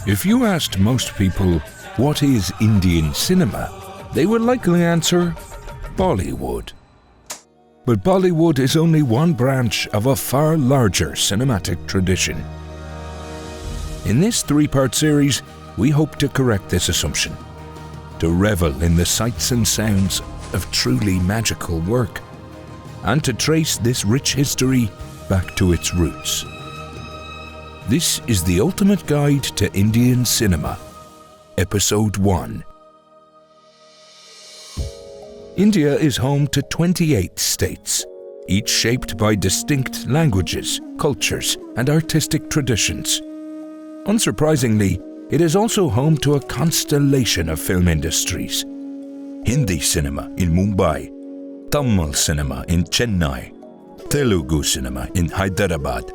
If you asked most people, what is Indian cinema, they would likely answer, Bollywood. But Bollywood is only one branch of a far larger cinematic tradition. In this three-part series, we hope to correct this assumption, to revel in the sights and sounds of truly magical work, and to trace this rich history back to its roots. This is the ultimate guide to Indian cinema, Episode 1. India is home to 28 states, each shaped by distinct languages, cultures, and artistic traditions. Unsurprisingly, it is also home to a constellation of film industries. Hindi cinema in Mumbai, Tamil cinema in Chennai, Telugu cinema in Hyderabad,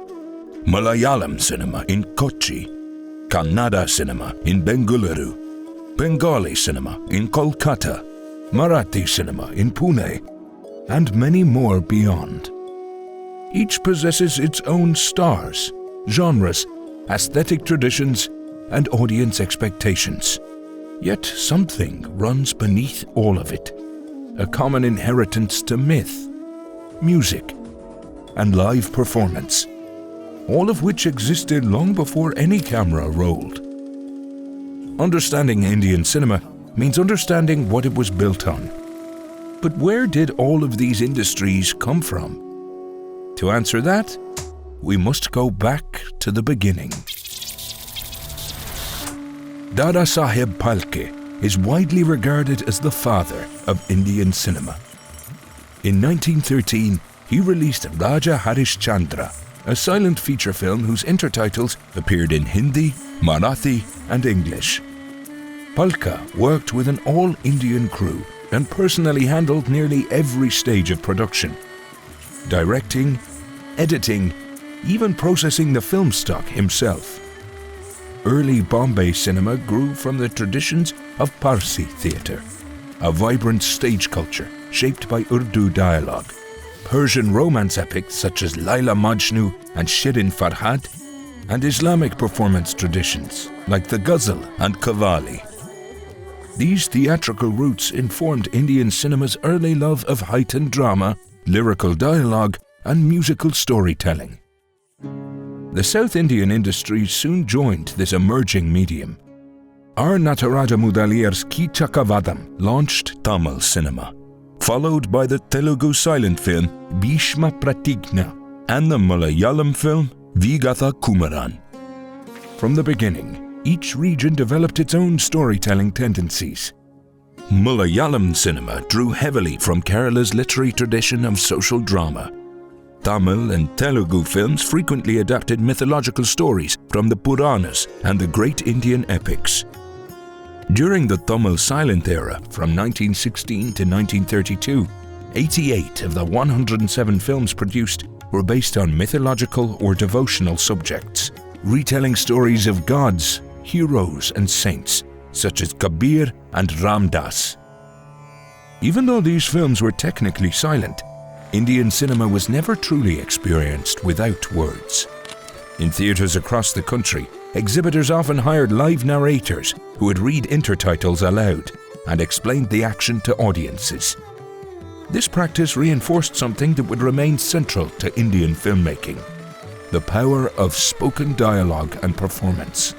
Malayalam cinema in Kochi, Kannada cinema in Bengaluru, Bengali cinema in Kolkata, Marathi cinema in Pune, and many more beyond. Each possesses its own stars, genres, aesthetic traditions, and audience expectations. Yet something runs beneath all of it, a common inheritance to myth, music, and live performance, all of which existed long before any camera rolled. Understanding Indian cinema means understanding what it was built on. But where did all of these industries come from? To answer that, we must go back to the beginning. Dadasaheb Phalke is widely regarded as the father of Indian cinema. In 1913, he released Raja Harishchandra, a silent feature film whose intertitles appeared in Hindi, Marathi, and English. Phalke worked with an all-Indian crew and personally handled nearly every stage of production. Directing, editing, even processing the film stock himself. Early Bombay cinema grew from the traditions of Parsi theatre, a vibrant stage culture shaped by Urdu dialogue, Persian romance epics such as Laila Majnu and Shirin Farhad, and Islamic performance traditions like the ghazal and qawwali. These theatrical roots informed Indian cinema's early love of heightened drama, lyrical dialogue, and musical storytelling. The South Indian industry soon joined this emerging medium. R. Nataraja Mudaliyar's Ki Chakavadam launched Tamil cinema, followed by the Telugu silent film Bhishma Pratigna and the Malayalam film Vigatha Kumaran. From the beginning, each region developed its own storytelling tendencies. Malayalam cinema drew heavily from Kerala's literary tradition of social drama. Tamil and Telugu films frequently adapted mythological stories from the Puranas and the great Indian epics. During the Tamil silent era, from 1916 to 1932, 88 of the 107 films produced were based on mythological or devotional subjects, retelling stories of gods, heroes, and saints, such as Kabir and Ramdas. Even though these films were technically silent, Indian cinema was never truly experienced without words. In theatres across the country, exhibitors often hired live narrators who would read intertitles aloud and explained the action to audiences. This practice reinforced something that would remain central to Indian filmmaking: the power of spoken dialogue and performance.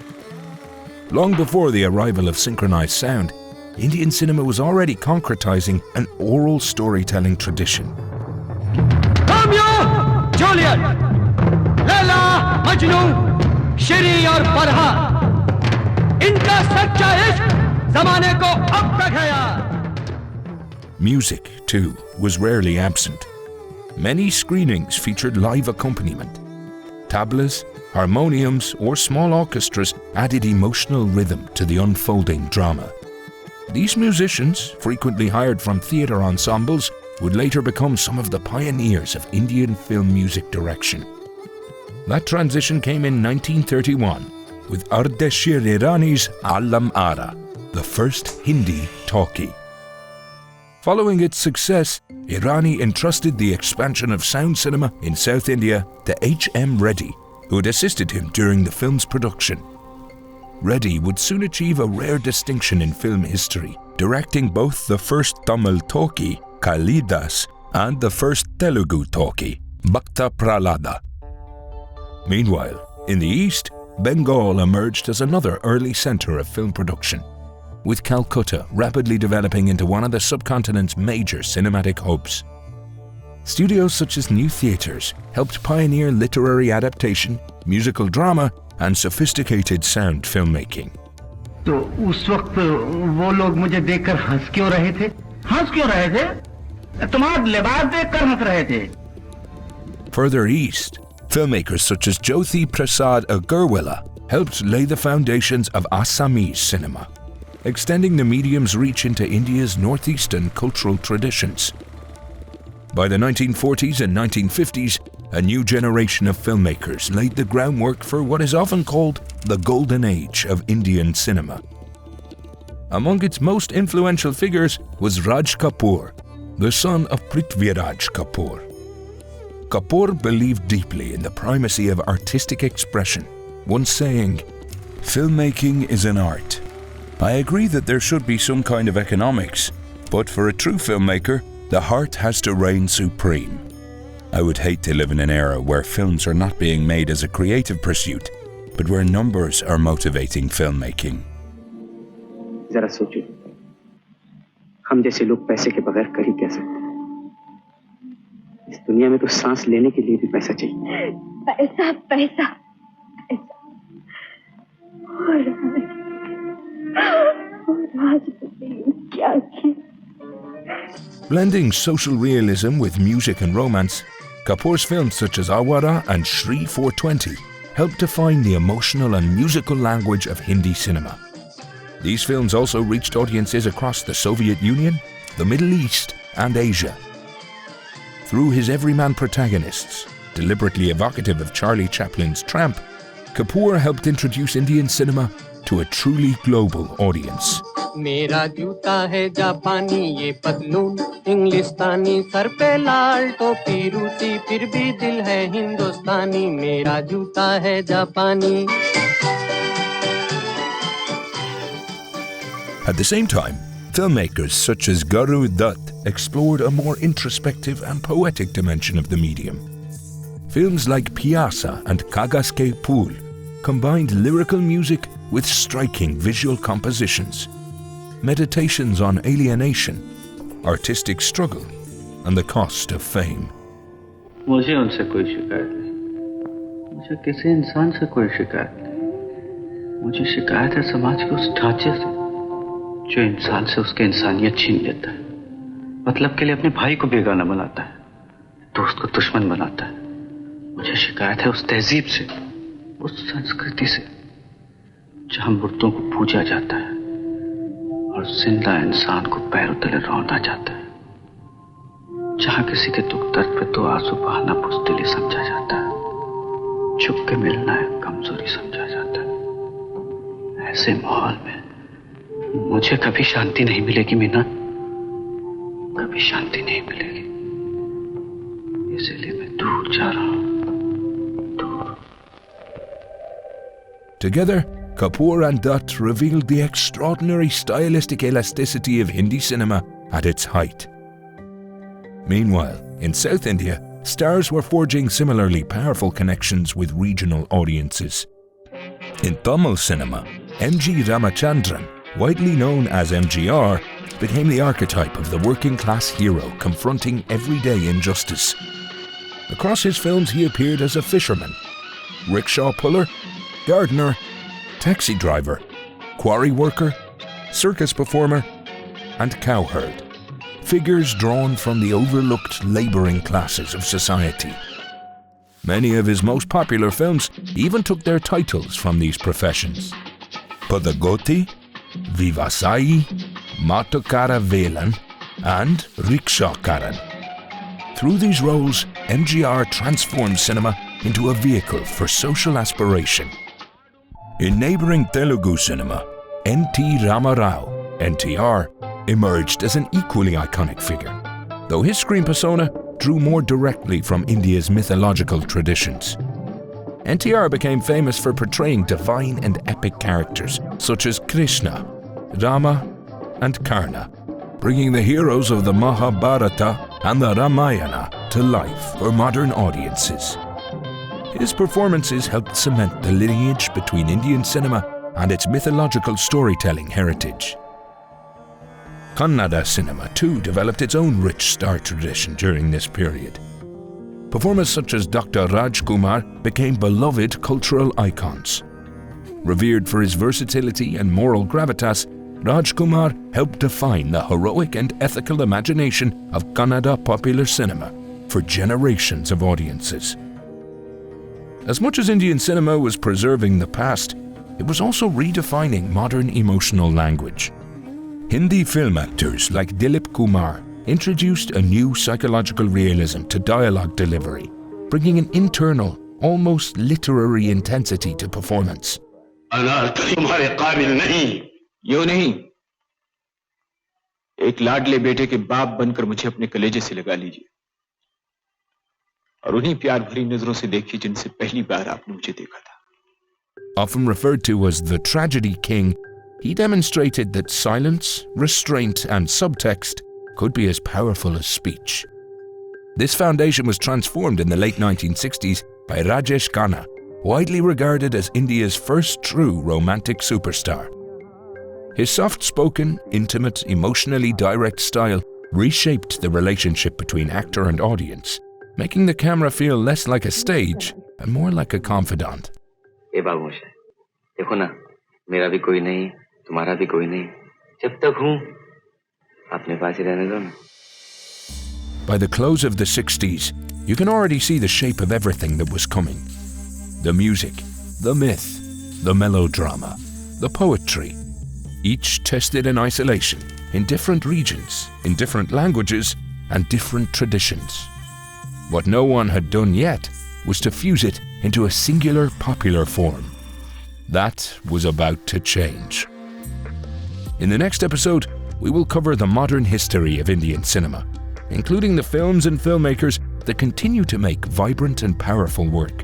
Long before the arrival of synchronized sound, Indian cinema was already concretizing an oral storytelling tradition. Romeo, Juliet, Laila, Majnu, Shri और फरहाद, इनका सच्चा इश्क ज़माने को अब तक है यार. Music, too, was rarely absent. Many screenings featured live accompaniment. Tablas, harmoniums, or small orchestras added emotional rhythm to the unfolding drama. These musicians, frequently hired from theatre ensembles, would later become some of the pioneers of Indian film music direction. That transition came in 1931 with Ardeshir Irani's Alam Ara, the first Hindi talkie. Following its success, Irani entrusted the expansion of sound cinema in South India to H.M. Reddy, who had assisted him during the film's production. Reddy would soon achieve a rare distinction in film history, directing both the first Tamil talkie, Kalidas, and the first Telugu talkie, Bhakta Prahlada. Meanwhile, in the East, Bengal emerged as another early centre of film production, with Calcutta rapidly developing into one of the subcontinent's major cinematic hubs. Studios such as New Theatres helped pioneer literary adaptation, musical drama, and sophisticated sound filmmaking. तो उस वक्त वो लोग मुझे देखकर हंस क्यों रहे थे? हंस क्यों रहे थे? तुम्हारा लिबास देखकर हंस रहे थे. Further east, filmmakers such as Jyothi Prasad Agarwala helped lay the foundations of Assamese cinema, extending the medium's reach into India's northeastern cultural traditions. By the 1940s and 1950s, a new generation of filmmakers laid the groundwork for what is often called the golden age of Indian cinema. Among its most influential figures was Raj Kapoor, the son of Prithviraj Kapoor. Kapoor believed deeply in the primacy of artistic expression, once saying, "Filmmaking is an art. I agree that there should be some kind of economics, but for a true filmmaker, the heart has to reign supreme. I would hate to live in an era where films are not being made as a creative pursuit, but where numbers are motivating filmmaking." जरा सोचो, हम जैसे लोग पैसे के बगैर कर ही क्या सकते हैं? इस दुनिया में तो सांस लेने के लिए भी पैसा चाहिए. पैसा पैसा पैसा. क्या किया? Blending social realism with music and romance, Kapoor's films such as Awara and Shri 420 helped define the emotional and musical language of Hindi cinema. These films also reached audiences across the Soviet Union, the Middle East, and Asia. Through his everyman protagonists, deliberately evocative of Charlie Chaplin's Tramp, Kapoor helped introduce Indian cinema to a truly global audience. मेरा जूता है जापानी, ये पतलून इंग्लिस्तानी, sir पे लाल टोपी रूसी, फिर भी दिल है हिंदुस्तानी. मेरा जूता है जापानी. At the same time, filmmakers such as Guru Dutt explored a more introspective and poetic dimension of the medium. Films like Pyasa and Kagas Ke Phool combined lyrical music with striking visual compositions, meditations on alienation, artistic struggle, and the cost of fame. मुझे उनसे कोई शिकायत नहीं. मुझे किसी इंसान से कोई शिकायत नहीं. मुझे शिकायत है समाज के उस ढांचे से जो इंसान से उसकी इंसानियत छीन लेता है, मतलब के लिए अपने भाई को बेगाना बनाता है, दोस्त को दुश्मन बनाता है. मुझे शिकायत है उस तहजीब से, उस संस्कृति से जहां मुर्दों को पूजा जाता है और जिंदा इंसान को पैरों तले रौंदा जाता है, जहां किसी के दुख दर्द पे तो आंसू बहाना बुज़दिली समझा जाता है, छुप के मिलना है कमजोरी समझा जाता है. ऐसे माहौल में मुझे कभी शांति नहीं मिलेगी मीना, कभी शांति नहीं मिलेगी. इसलिए मैं दूर जा रहा हूं, दूर. Together, Kapoor and Dutt revealed the extraordinary stylistic elasticity of Hindi cinema at its height. Meanwhile, in South India, stars were forging similarly powerful connections with regional audiences. In Tamil cinema, M.G. Ramachandran, widely known as MGR, became the archetype of the working-class hero confronting everyday injustice. Across his films he appeared as a fisherman, rickshaw puller, gardener, taxi driver, quarry worker, circus performer, and cowherd, figures drawn from the overlooked labouring classes of society. Many of his most popular films even took their titles from these professions. Padagoti, Vivasai, Matukara Velan, and Rikshakaran. Through these roles, MGR transformed cinema into a vehicle for social aspiration. In neighbouring Telugu cinema, N.T. Ramarao, NTR, emerged as an equally iconic figure. though his screen persona drew more directly from India's mythological traditions. NTR became famous for portraying divine and epic characters such as Krishna, Rama, and Karna, bringing the heroes of the Mahabharata and the Ramayana to life for modern audiences. His performances helped cement the lineage between Indian cinema and its mythological storytelling heritage. Kannada cinema too developed its own rich star tradition during this period. Performers such as Dr. Rajkumar became beloved cultural icons. Revered for his versatility and moral gravitas, Rajkumar helped define the heroic and ethical imagination of Kannada popular cinema for generations of audiences. As much as Indian cinema was preserving the past, it was also redefining modern emotional language. Hindi film actors like Dilip Kumar introduced a new psychological realism to dialogue delivery, bringing an internal, almost literary intensity to performance. यूं नहीं, एक लाडले बेटे के बाप बनकर मुझे अपने कलेजे से लगा लीजिए और उन्हीं प्यार भरी नजरों से देखिए जिनसे पहली बार आपने मुझे देखा था. Often referred to as the tragedy king, he demonstrated that silence, restraint, and subtext could be as powerful as speech. This foundation was transformed in the late 1960s by Rajesh Khanna, widely regarded as India's first true romantic superstar. His soft-spoken, intimate, emotionally direct style reshaped the relationship between actor and audience, making the camera feel less like a stage and more like a confidant. ए बाबूशाह, देखो ना, मेरा भी कोई नहीं, तुम्हारा भी कोई नहीं. जब तक हूँ, अपने पास ही रहने दो ना. By the close of the 60s, you can already see the shape of everything that was coming. The music, the myth, the melodrama, the poetry, each tested in isolation, in different regions, in different languages, and different traditions. What no one had done yet was to fuse it into a singular popular form. That was about to change. In the next episode, we will cover the modern history of Indian cinema, including the films and filmmakers that continue to make vibrant and powerful work.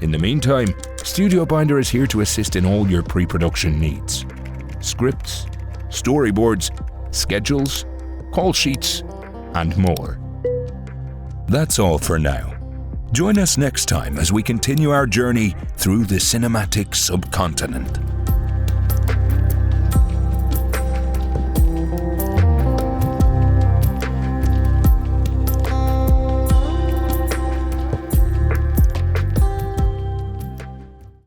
In the meantime, StudioBinder is here to assist in all your pre-production needs. Scripts, storyboards, schedules, call sheets, and more. That's all for now. Join us next time as we continue our journey through the cinematic subcontinent.